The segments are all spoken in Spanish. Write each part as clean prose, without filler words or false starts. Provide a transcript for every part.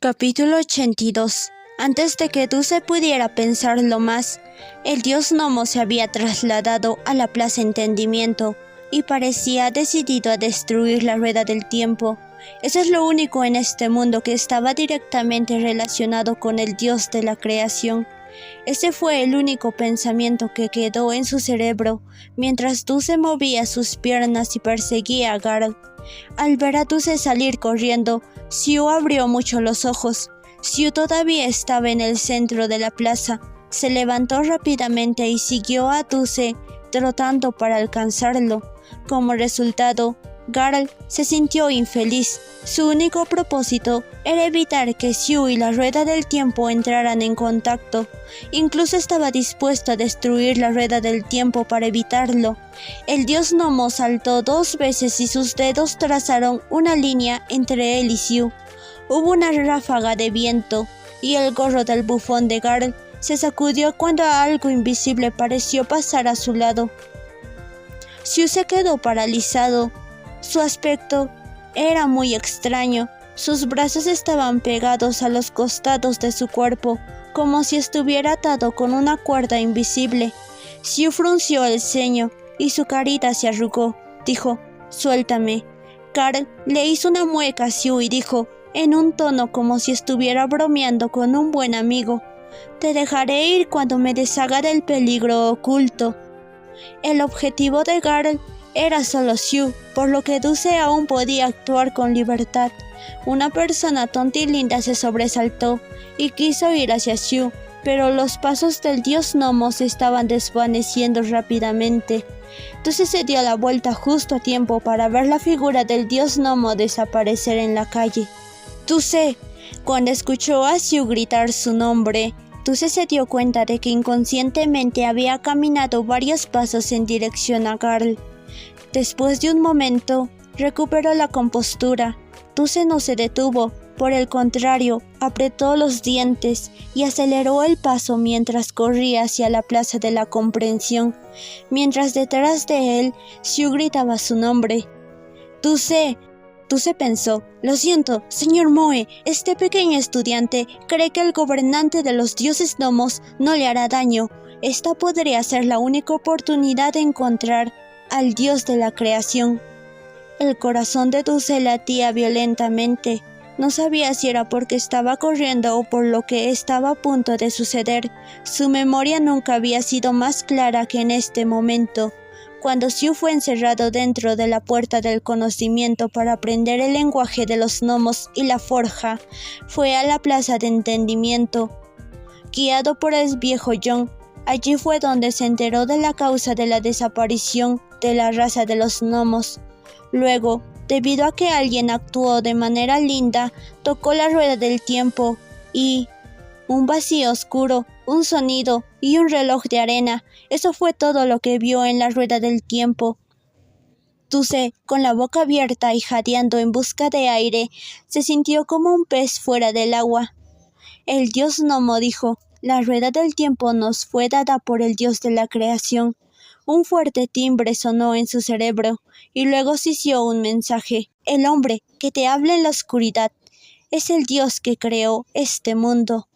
Capítulo 82. Antes de que Dulce pudiera pensarlo más, el dios Gnomo se había trasladado a la Plaza Entendimiento y parecía decidido a destruir la Rueda del Tiempo. Eso es lo único en este mundo que estaba directamente relacionado con el dios de la creación. Ese fue el único pensamiento que quedó en su cerebro mientras Dulce movía sus piernas y perseguía a Garl. Al ver a Dulce salir corriendo, Xiu abrió mucho los ojos. Xiu todavía estaba en el centro de la plaza. Se levantó rápidamente y siguió a Dulce trotando para alcanzarlo. Como resultado, Garl se sintió infeliz. Su único propósito era evitar que Xiu y la Rueda del Tiempo entraran en contacto. Incluso estaba dispuesto a destruir la Rueda del Tiempo para evitarlo. El dios Gnomo saltó 2 veces y sus dedos trazaron una línea entre él y Xiu. Hubo una ráfaga de viento y el gorro del bufón de Garl se sacudió cuando algo invisible pareció pasar a su lado. Xiu se quedó paralizado. Su aspecto era muy extraño. Sus brazos estaban pegados a los costados de su cuerpo, como si estuviera atado con una cuerda invisible. Xiu frunció el ceño y su carita se arrugó. Dijo: «Suéltame». Garl le hizo una mueca a Xiu y dijo, en un tono como si estuviera bromeando con un buen amigo: «Te dejaré ir cuando me deshaga del peligro oculto». El objetivo de Garl era solo Xiu, por lo que Dulce aún podía actuar con libertad. Una persona tonta y linda se sobresaltó y quiso ir hacia Xiu, pero los pasos del dios Gnomo se estaban desvaneciendo rápidamente. Dulce se dio la vuelta justo a tiempo para ver la figura del dios Gnomo desaparecer en la calle. «Dulce». Cuando escuchó a Xiu gritar su nombre, Dulce se dio cuenta de que inconscientemente había caminado varios pasos en dirección a Garl. Después de un momento, recuperó la compostura. Dulce no se detuvo, por el contrario, apretó los dientes y aceleró el paso mientras corría hacia la Plaza de la Comprensión, mientras detrás de él, Xiu gritaba su nombre. «Dulce». Dulce pensó: «Lo siento, señor Moe, este pequeño estudiante cree que el gobernante de los dioses gnomos no le hará daño. Esta podría ser la única oportunidad de encontrar al dios de la creación». El corazón de Dulce latía violentamente. No sabía si era porque estaba corriendo o por lo que estaba a punto de suceder. Su memoria nunca había sido más clara que en este momento. Cuando Xiu fue encerrado dentro de la puerta del conocimiento para aprender el lenguaje de los gnomos y la forja, fue a la Plaza de Entendimiento, guiado por el viejo John. Allí fue donde se enteró de la causa de la desaparición de la raza de los gnomos. Luego, debido a que alguien actuó de manera linda, tocó la Rueda del Tiempo y un vacío oscuro, un sonido y un reloj de arena. Eso fue todo lo que vio en la Rueda del Tiempo. Dulce, con la boca abierta y jadeando en busca de aire, se sintió como un pez fuera del agua. El dios Gnomo dijo: «La Rueda del Tiempo nos fue dada por el dios de la creación». Un fuerte timbre sonó en su cerebro, y luego sisió un mensaje: «El hombre que te habla en la oscuridad es el dios que creó este mundo».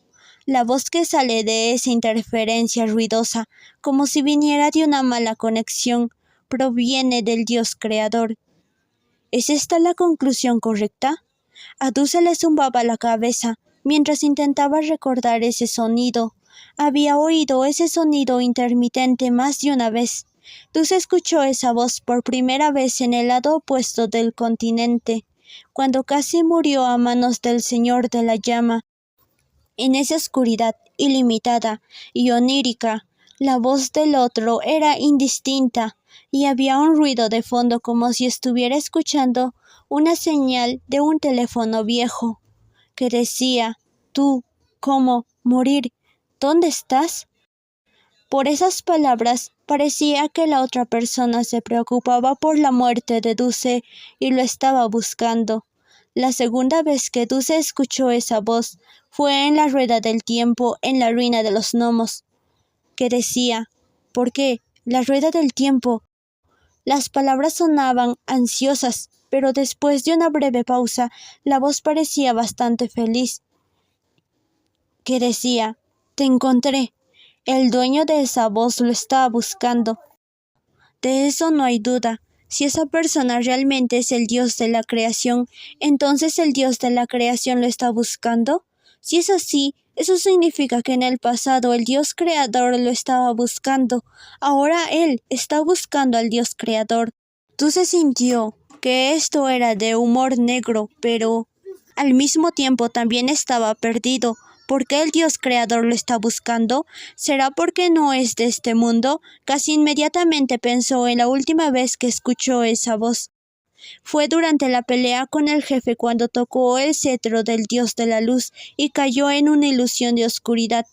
La voz que sale de esa interferencia ruidosa, como si viniera de una mala conexión, proviene del dios creador. ¿Es esta la conclusión correcta? A Dulce le zumbaba la cabeza mientras intentaba recordar ese sonido. Había oído ese sonido intermitente más de una vez. Dulce escuchó esa voz por primera vez en el lado opuesto del continente, cuando casi murió a manos del Señor de la Llama. En esa oscuridad ilimitada y onírica, la voz del otro era indistinta y había un ruido de fondo como si estuviera escuchando una señal de un teléfono viejo que decía: «Tú, ¿cómo morir? ¿Dónde estás?». Por esas palabras parecía que la otra persona se preocupaba por la muerte de Dulce y lo estaba buscando. La segunda vez que Dulce escuchó esa voz fue en la Rueda del Tiempo en la ruina de los gnomos, que decía: «¿Por qué? La Rueda del Tiempo». Las palabras sonaban ansiosas, pero después de una breve pausa, la voz parecía bastante feliz. que decía: «Te encontré». El dueño de esa voz lo estaba buscando. De eso no hay duda. Si esa persona realmente es el Dios de la creación, ¿entonces el Dios de la creación lo está buscando? Si es así, eso significa que en el pasado el Dios creador lo estaba buscando. Ahora él está buscando al Dios creador. Dulce sintió que esto era de humor negro, pero al mismo tiempo también estaba perdido. ¿Por qué el Dios creador lo está buscando? ¿Será porque no es de este mundo? Casi inmediatamente pensó en la última vez que escuchó esa voz. Fue durante la pelea con el jefe cuando tocó el cetro del Dios de la luz y cayó en una ilusión de oscuridad,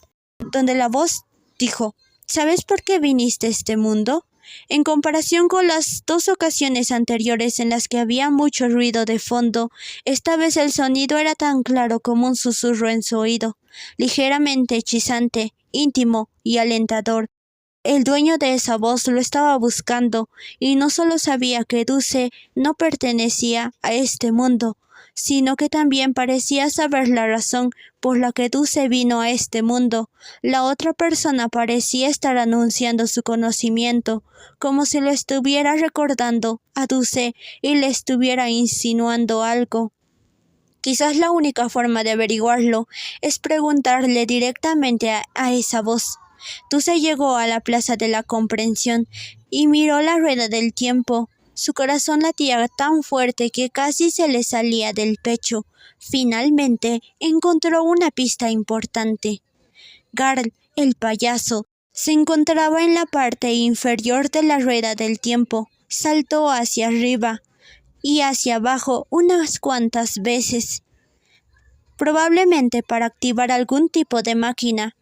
donde la voz dijo: «¿Sabes por qué viniste a este mundo?». En comparación con las dos ocasiones anteriores en las que había mucho ruido de fondo, esta vez el sonido era tan claro como un susurro en su oído, ligeramente hechizante, íntimo y alentador. El dueño de esa voz lo estaba buscando, y no solo sabía que Dulce no pertenecía a este mundo, sino que también parecía saber la razón por la que Dulce vino a este mundo. La otra persona parecía estar anunciando su conocimiento, como si lo estuviera recordando a Dulce y le estuviera insinuando algo. Quizás la única forma de averiguarlo es preguntarle directamente a esa voz. Dulce llegó a la plaza de la comprensión y miró la rueda del tiempo. Su corazón latía tan fuerte que casi se le salía del pecho. Finalmente encontró una pista importante. Garl, el payaso, se encontraba en la parte inferior de la rueda del tiempo. Saltó hacia arriba y hacia abajo unas cuantas veces, probablemente para activar algún tipo de máquina.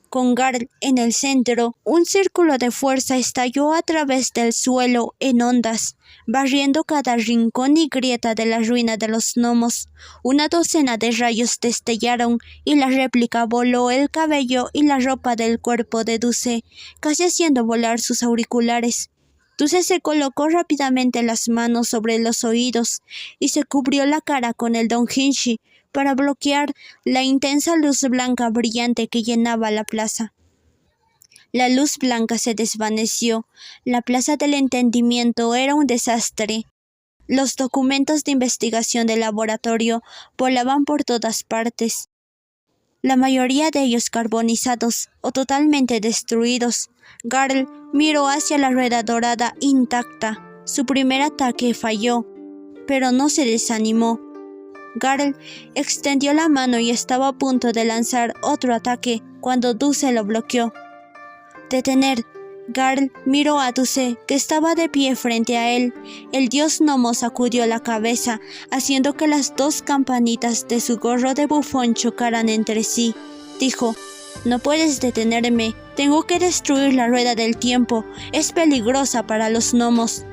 Con Garl en el centro, un círculo de fuerza estalló a través del suelo en ondas, barriendo cada rincón y grieta de la ruina de los gnomos. Una docena de rayos destellaron y la réplica voló el cabello y la ropa del cuerpo de Dulce, casi haciendo volar sus auriculares. Dulce se colocó rápidamente las manos sobre los oídos y se cubrió la cara con el doujinshi para bloquear la intensa luz blanca brillante que llenaba la plaza. La luz blanca se desvaneció. La plaza del entendimiento era un desastre. Los documentos de investigación del laboratorio volaban por todas partes, la mayoría de ellos carbonizados o totalmente destruidos. Garl miró hacia la rueda dorada intacta. Su primer ataque falló, pero no se desanimó. Garl extendió la mano y estaba a punto de lanzar otro ataque cuando Dulce lo bloqueó. «Detener». Garl miró a Dulce, que estaba de pie frente a él. El dios gnomo sacudió la cabeza, haciendo que las dos campanitas de su gorro de bufón chocaran entre sí. Dijo: «No puedes detenerme. Tengo que destruir la rueda del tiempo. Es peligrosa para los gnomos».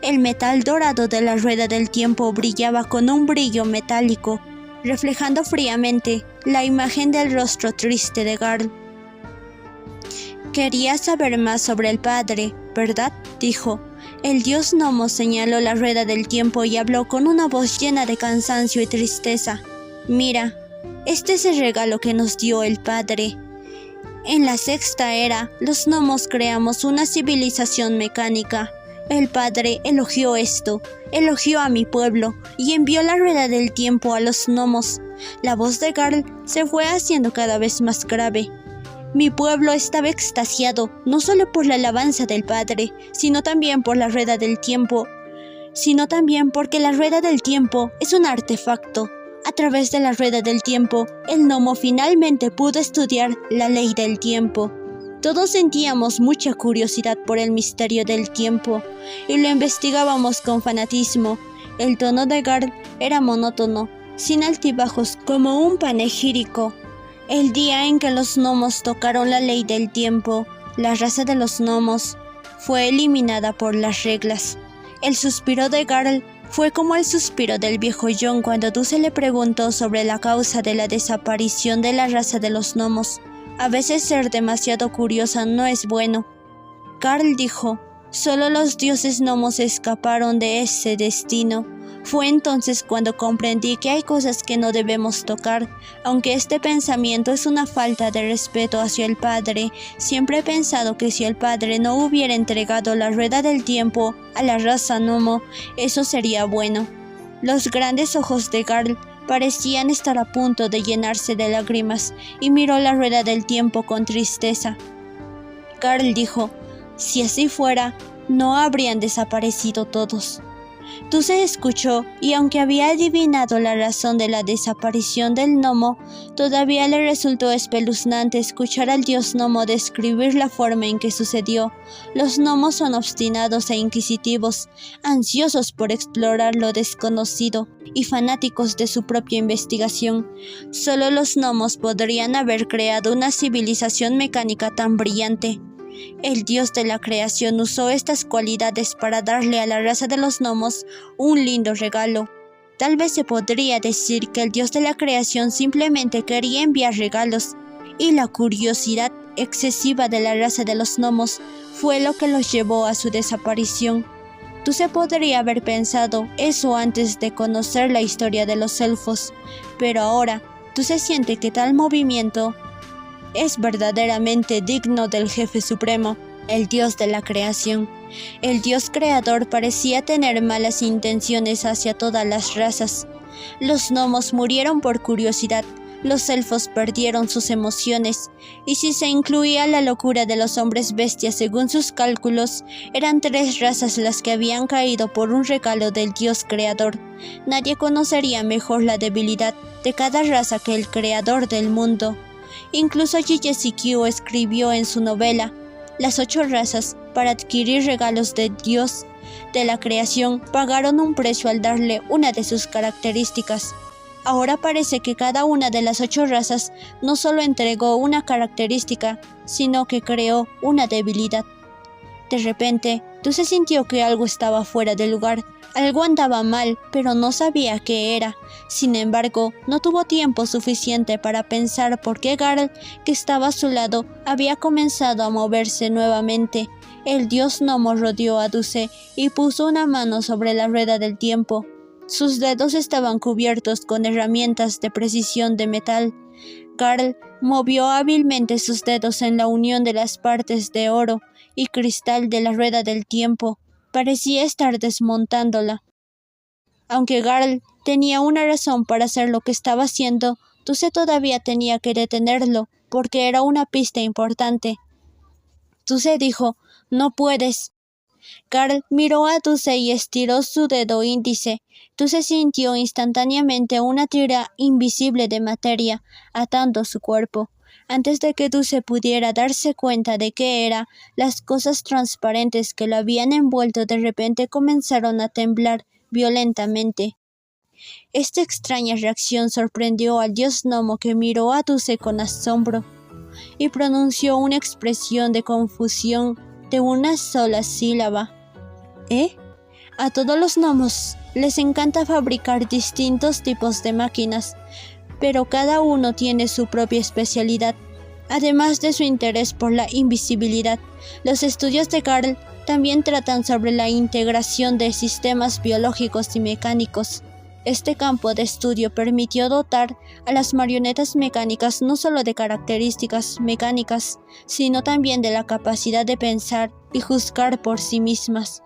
El metal dorado de la rueda del tiempo brillaba con un brillo metálico, reflejando fríamente la imagen del rostro triste de Garl. «Quería saber más sobre el padre, ¿verdad?», dijo. El dios gnomo señaló la rueda del tiempo y habló con una voz llena de cansancio y tristeza. «Mira, este es el regalo que nos dio el padre. En la sexta era, los gnomos creamos una civilización mecánica. El padre elogió esto, elogió a mi pueblo y envió la rueda del tiempo a los gnomos». La voz de Garl se fue haciendo cada vez más grave. «Mi pueblo estaba extasiado, no solo por la alabanza del padre, sino también por la rueda del tiempo, sino también porque la rueda del tiempo es un artefacto. A través de la rueda del tiempo, el gnomo finalmente pudo estudiar la ley del tiempo». Todos sentíamos mucha curiosidad por el misterio del tiempo y lo investigábamos con fanatismo. El tono de Garl era monótono, sin altibajos, como un panegírico. El día en que los gnomos tocaron la ley del tiempo, la raza de los gnomos fue eliminada por las reglas. El suspiro de Garl fue como el suspiro del viejo John cuando Dulce le preguntó sobre la causa de la desaparición de la raza de los gnomos. A veces ser demasiado curiosa no es bueno. Garl dijo: «Solo los dioses gnomos escaparon de ese destino. Fue entonces cuando comprendí que hay cosas que no debemos tocar. Aunque este pensamiento es una falta de respeto hacia el Padre, siempre he pensado que si el Padre no hubiera entregado la rueda del tiempo a la raza Nomo, eso sería bueno. Los grandes ojos de Garl parecían estar a punto de llenarse de lágrimas y miró la rueda del tiempo con tristeza. Garl dijo: si así fuera, no habrían desaparecido todos. Dulce escuchó, y aunque había adivinado la razón de la desaparición del gnomo, todavía le resultó espeluznante escuchar al dios gnomo describir la forma en que sucedió. Los gnomos son obstinados e inquisitivos, ansiosos por explorar lo desconocido y fanáticos de su propia investigación. Solo los gnomos podrían haber creado una civilización mecánica tan brillante. El dios de la creación usó estas cualidades para darle a la raza de los gnomos un lindo regalo. Tal vez se podría decir que el dios de la creación simplemente quería enviar regalos, y la curiosidad excesiva de la raza de los gnomos fue lo que los llevó a su desaparición. Tú se podría haber pensado eso antes de conocer la historia de los elfos, pero ahora tú se siente que tal movimiento es verdaderamente digno del jefe supremo, el dios de la creación. El dios creador parecía tener malas intenciones hacia todas las razas. Los gnomos murieron por curiosidad, los elfos perdieron sus emociones, y si se incluía la locura de los hombres bestias según sus cálculos, eran 3 razas las que habían caído por un regalo del dios creador. Nadie conocería mejor la debilidad de cada raza que el creador del mundo. Incluso Jijie escribió en su novela, las 8 razas, para adquirir regalos de Dios de la creación, pagaron un precio al darle una de sus características. Ahora parece que cada una de las 8 razas no solo entregó una característica, sino que creó una debilidad. De repente, Dulce sintió que algo estaba fuera de lugar. Algo andaba mal, pero no sabía qué era. Sin embargo, no tuvo tiempo suficiente para pensar por qué Garl, que estaba a su lado, había comenzado a moverse nuevamente. El dios gnomo rodeó a Dulce y puso una mano sobre la rueda del tiempo. Sus dedos estaban cubiertos con herramientas de precisión de metal. Garl movió hábilmente sus dedos en la unión de las partes de oro y cristal de la rueda del tiempo. Parecía estar desmontándola. Aunque Garl tenía una razón para hacer lo que estaba haciendo, Dulce todavía tenía que detenerlo, porque era una pista importante. Dulce dijo: «No puedes». Garl miró a Dulce y estiró su dedo índice. Dulce sintió instantáneamente una tira invisible de materia atando su cuerpo. Antes de que Dulce pudiera darse cuenta de qué era, las cosas transparentes que lo habían envuelto de repente comenzaron a temblar violentamente. Esta extraña reacción sorprendió al dios gnomo, que miró a Dulce con asombro y pronunció una expresión de confusión de una sola sílaba. ¿Eh? A todos los gnomos les encanta fabricar distintos tipos de máquinas, pero cada uno tiene su propia especialidad. Además de su interés por la invisibilidad, los estudios de Garl también tratan sobre la integración de sistemas biológicos y mecánicos. Este campo de estudio permitió dotar a las marionetas mecánicas no solo de características mecánicas, sino también de la capacidad de pensar y juzgar por sí mismas.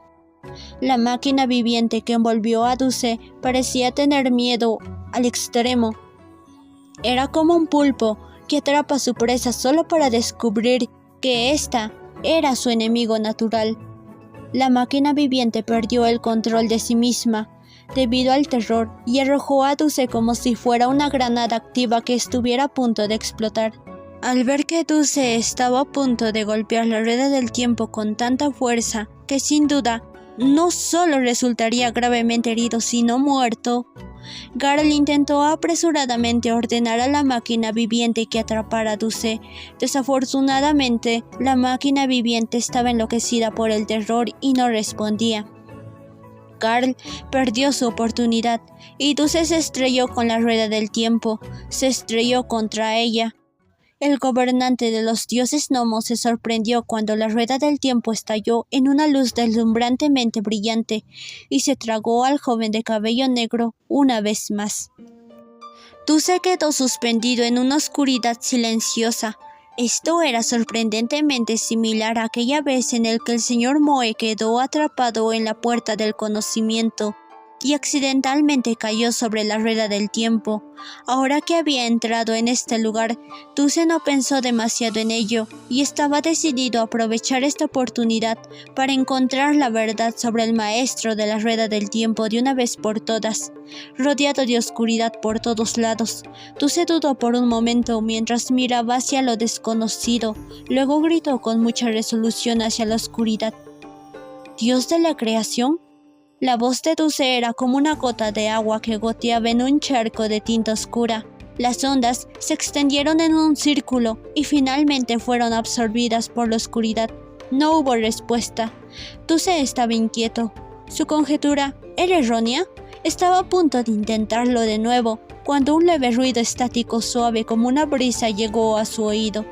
La máquina viviente que envolvió a Dulce parecía tener miedo al extremo. Era como un pulpo que atrapa a su presa solo para descubrir que ésta era su enemigo natural. La máquina viviente perdió el control de sí misma debido al terror y arrojó a Dulce como si fuera una granada activa que estuviera a punto de explotar. Al ver que Dulce estaba a punto de golpear la rueda del tiempo con tanta fuerza que sin duda no solo resultaría gravemente herido sino muerto, Garl intentó apresuradamente ordenar a la máquina viviente que atrapara a Dulce. Desafortunadamente, la máquina viviente estaba enloquecida por el terror y no respondía. Garl perdió su oportunidad y Dulce se estrelló con la rueda del tiempo. Se estrelló contra ella. El gobernante de los dioses gnomos se sorprendió cuando la rueda del tiempo estalló en una luz deslumbrantemente brillante y se tragó al joven de cabello negro una vez más. Tú se quedó suspendido en una oscuridad silenciosa. Esto era sorprendentemente similar a aquella vez en el que el señor Moe quedó atrapado en la puerta del conocimiento y accidentalmente cayó sobre la rueda del tiempo. Ahora que había entrado en este lugar, Tuse no pensó demasiado en ello y estaba decidido a aprovechar esta oportunidad para encontrar la verdad sobre el maestro de la rueda del tiempo de una vez por todas. Rodeado de oscuridad por todos lados, Tuse dudó por un momento mientras miraba hacia lo desconocido, luego gritó con mucha resolución hacia la oscuridad: ¿Dios de la creación? La voz de Tuse era como una gota de agua que goteaba en un charco de tinta oscura. Las ondas se extendieron en un círculo y finalmente fueron absorbidas por la oscuridad. No hubo respuesta. Tuse estaba inquieto. ¿Su conjetura era errónea? Estaba a punto de intentarlo de nuevo, cuando un leve ruido estático suave como una brisa llegó a su oído.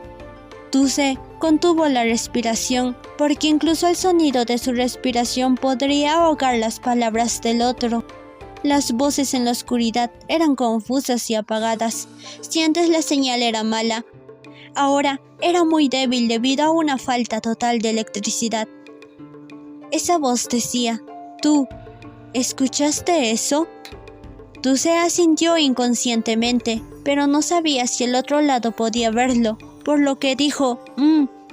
Tuse contuvo la respiración, porque incluso el sonido de su respiración podría ahogar las palabras del otro. Las voces en la oscuridad eran confusas y apagadas. Si antes la señal era mala, ahora era muy débil debido a una falta total de electricidad. Esa voz decía: ¿Tú escuchaste eso? Tuse asintió inconscientemente, pero no sabía si el otro lado podía verlo, por lo que dijo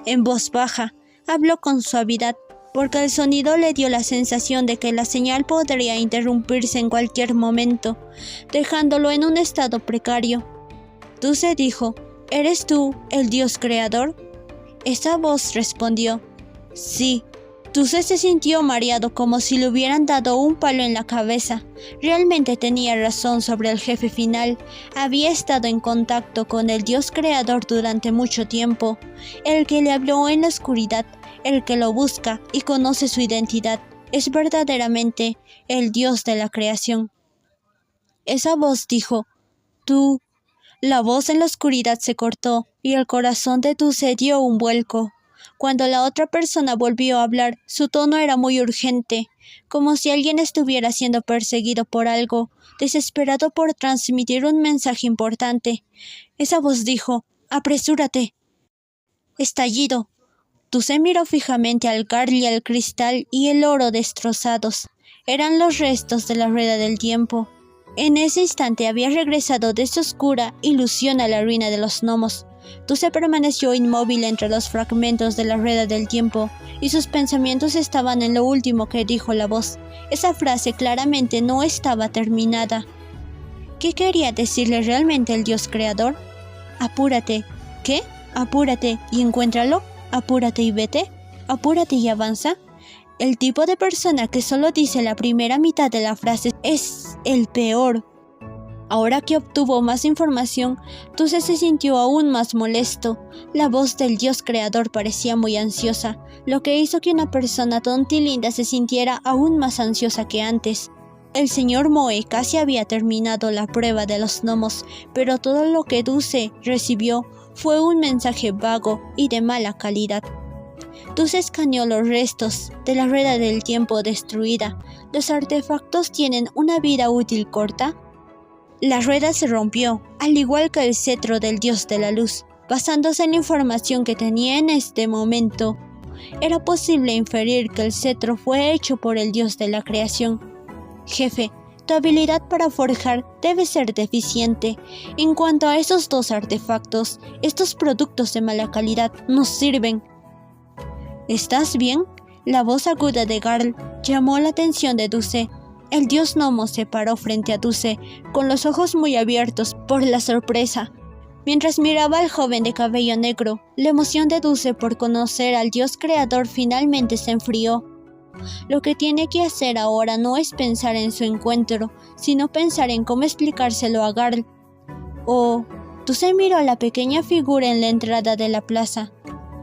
en voz baja. Habló con suavidad, porque el sonido le dio la sensación de que la señal podría interrumpirse en cualquier momento, dejándolo en un estado precario. Tuse dijo: ¿Eres tú el Dios creador? Esa voz respondió: sí. Tuse se sintió mareado, como si le hubieran dado un palo en la cabeza. Realmente tenía razón sobre el jefe final. Había estado en contacto con el Dios creador durante mucho tiempo, el que le habló en la oscuridad, el que lo busca y conoce su identidad. Es verdaderamente el Dios de la creación. Esa voz dijo: ¿Tú? La voz en la oscuridad se cortó y el corazón de Tuse dio un vuelco. Cuando la otra persona volvió a hablar, su tono era muy urgente, como si alguien estuviera siendo perseguido por algo, desesperado por transmitir un mensaje importante. Esa voz dijo: «¡Apresúrate!». Estallido. Tuse miró fijamente al Garl y al cristal y el oro destrozados. Eran los restos de la rueda del tiempo. En ese instante había regresado de su oscura ilusión a la ruina de los gnomos. Tuse permaneció inmóvil entre los fragmentos de la rueda del tiempo, y sus pensamientos estaban en lo último que dijo la voz. Esa frase claramente no estaba terminada. ¿Qué quería decirle realmente el Dios creador? «Apúrate». ¿Qué? «Apúrate y encuéntralo». «Apúrate y vete». «Apúrate y avanza». El tipo de persona que solo dice la primera mitad de la frase es el peor. Ahora que obtuvo más información, Tuse se sintió aún más molesto. La voz del Dios creador parecía muy ansiosa, lo que hizo que una persona tonta y linda se sintiera aún más ansiosa que antes. El señor Moe casi había terminado la prueba de los gnomos, pero todo lo que Tuse recibió fue un mensaje vago y de mala calidad. Tuse escaneó los restos de la rueda del tiempo destruida. ¿Los artefactos tienen una vida útil corta? La rueda se rompió, al igual que el cetro del dios de la luz. Basándose en la información que tenía en este momento, era posible inferir que el cetro fue hecho por el dios de la creación. Jefe, tu habilidad para forjar debe ser deficiente. En cuanto a esos dos artefactos, estos productos de mala calidad nos sirven. ¿Estás bien? La voz aguda de Garl llamó la atención de Tuse. El dios gnomo se paró frente a Tuse, con los ojos muy abiertos por la sorpresa. Mientras miraba al joven de cabello negro, la emoción de Tuse por conocer al dios creador finalmente se enfrió. Lo que tiene que hacer ahora no es pensar en su encuentro, sino pensar en cómo explicárselo a Garl. Tuse miró a la pequeña figura en la entrada de la plaza.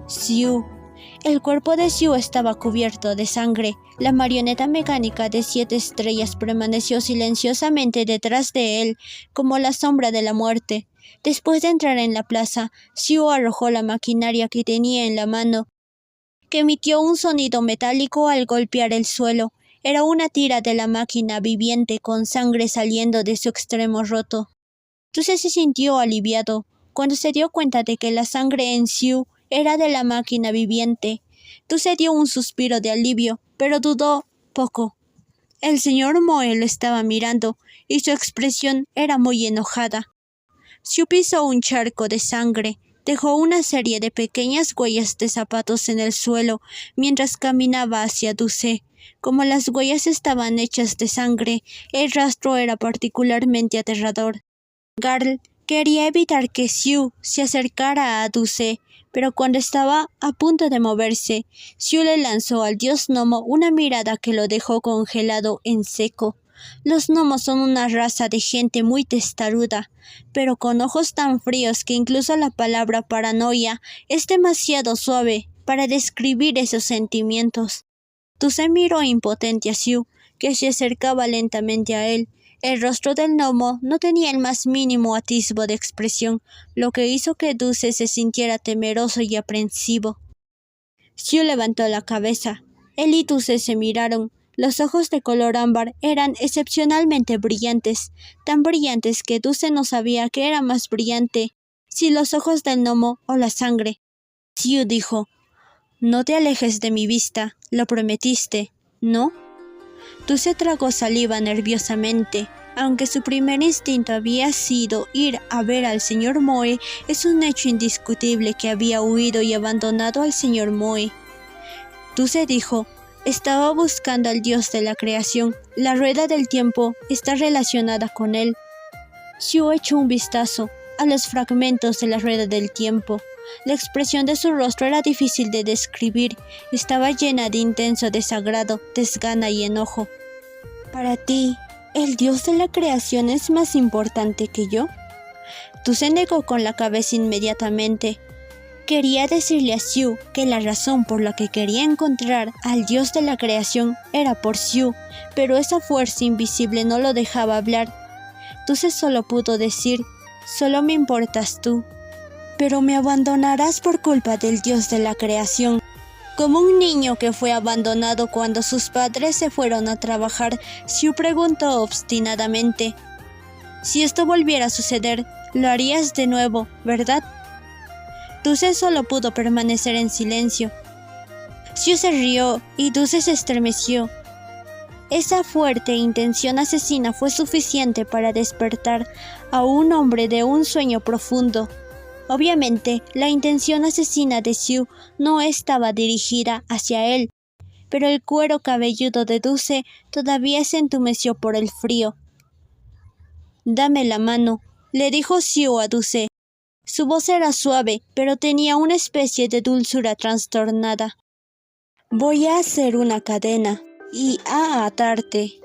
Xiu. El cuerpo de Xiu estaba cubierto de sangre. La marioneta mecánica de 7 estrellas permaneció silenciosamente detrás de él, como la sombra de la muerte. Después de entrar en la plaza, Xiu arrojó la maquinaria que tenía en la mano, que emitió un sonido metálico al golpear el suelo. Era una tira de la máquina viviente con sangre saliendo de su extremo roto. Dulce se sintió aliviado cuando se dio cuenta de que la sangre en Xiu era de la máquina viviente. Dulce dio un suspiro de alivio, pero dudó poco. El señor Moe lo estaba mirando y su expresión era muy enojada. Xiu pisó un charco de sangre. Dejó una serie de pequeñas huellas de zapatos en el suelo mientras caminaba hacia Dulce. Como las huellas estaban hechas de sangre, el rastro era particularmente aterrador. Garl quería evitar que Xiu se acercara a Dulce, pero cuando estaba a punto de moverse, Xiu le lanzó al dios gnomo una mirada que lo dejó congelado en seco. Los gnomos son una raza de gente muy testaruda, pero con ojos tan fríos que incluso la palabra paranoia es demasiado suave para describir esos sentimientos. Dulce miró impotente a Xiu, que se acercaba lentamente a él. El rostro del gnomo no tenía el más mínimo atisbo de expresión, lo que hizo que Dulce se sintiera temeroso y aprensivo. Xiu levantó la cabeza. Él y Dulce se miraron. Los ojos de color ámbar eran excepcionalmente brillantes, tan brillantes que Dulce no sabía qué era más brillante, si los ojos del gnomo o la sangre. Xiu dijo: «No te alejes de mi vista, lo prometiste, ¿no?» Dulce tragó saliva nerviosamente. Aunque su primer instinto había sido ir a ver al señor Moe, es un hecho indiscutible que había huido y abandonado al señor Moe. Dulce dijo: «Estaba buscando al dios de la creación. La rueda del tiempo está relacionada con él». Xiu echó un vistazo a los fragmentos de la rueda del tiempo. La expresión de su rostro era difícil de describir. Estaba llena de intenso desagrado, desgana y enojo. «¿Para ti, el dios de la creación es más importante que yo?» Dulce negó con la cabeza inmediatamente. Quería decirle a Xiu que la razón por la que quería encontrar al dios de la creación era por Xiu, pero esa fuerza invisible no lo dejaba hablar. Dulce solo pudo decir: «Solo me importas tú. Pero me abandonarás por culpa del dios de la creación». Como un niño que fue abandonado cuando sus padres se fueron a trabajar, Xiu preguntó obstinadamente: «Si esto volviera a suceder, lo harías de nuevo, ¿verdad?» Dulce solo pudo permanecer en silencio. Xiu se rió y Dulce se estremeció. Esa fuerte intención asesina fue suficiente para despertar a un hombre de un sueño profundo. Obviamente, la intención asesina de Xiu no estaba dirigida hacia él, pero el cuero cabelludo de Dulce todavía se entumeció por el frío. «Dame la mano», le dijo Xiu a Dulce. Su voz era suave, pero tenía una especie de dulzura trastornada. «Voy a hacer una cadena y a atarte».